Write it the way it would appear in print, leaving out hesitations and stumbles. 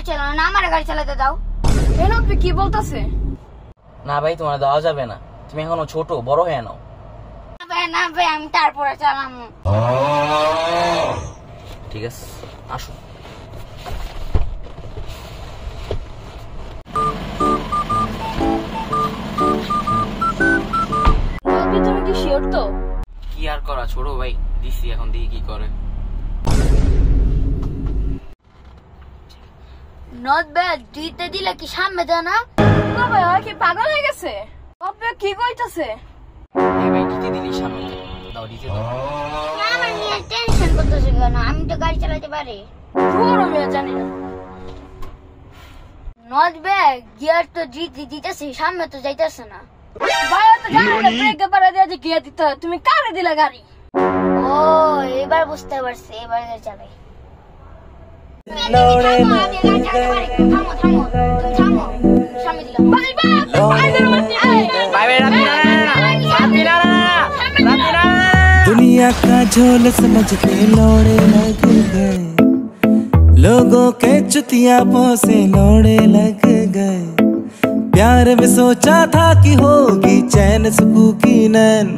গাড়ি চালানো না, আমার গাড়ি চালাতে দাও। আপনি কি বলতেছে? না ভাই, তোমার দেওয়া যাবে না, তুমি এখনো ছোট, বড় হয়ে নাও। না ভাই, আমি তারপরে চালামু। ঠিক আছে, আসো। তুমি কি শিওর তো? কি আর করা, ছোট ভাই দিছি, এখন দেখি কি করে। নট ব্যাড, দিতে দিলে কি সামনে যায় না? না ভাই, কি পাগল হয়ে গেছে? আপনি কি কইতাছে? এই ভাই দিতে দিলি সামনে দাও, দিতে দাও। আমার নিয়ে টেনশন করতেছে কেন? আমি তো গাড়ি চালাতে পারি। আমি জানি না। নট ব্যাড, গিয়ার তো দিতেছে, সামনে তো যাইতেছে না। ভাই তো গাড়ি ব্রেক পারে দিয়ে যে গিয়ে দিতে হয়, তুমি কারে দিলা গাড়ি? ও, এবার বুঝতে পারছি, এবার গাড়ি চালাই। दुनिया का झोल समझ के लौड़े लग गए, लोगों के चुतिया से लौड़े लग गए। प्यार में सोचा था कि होगी चैन सुकून की नैन।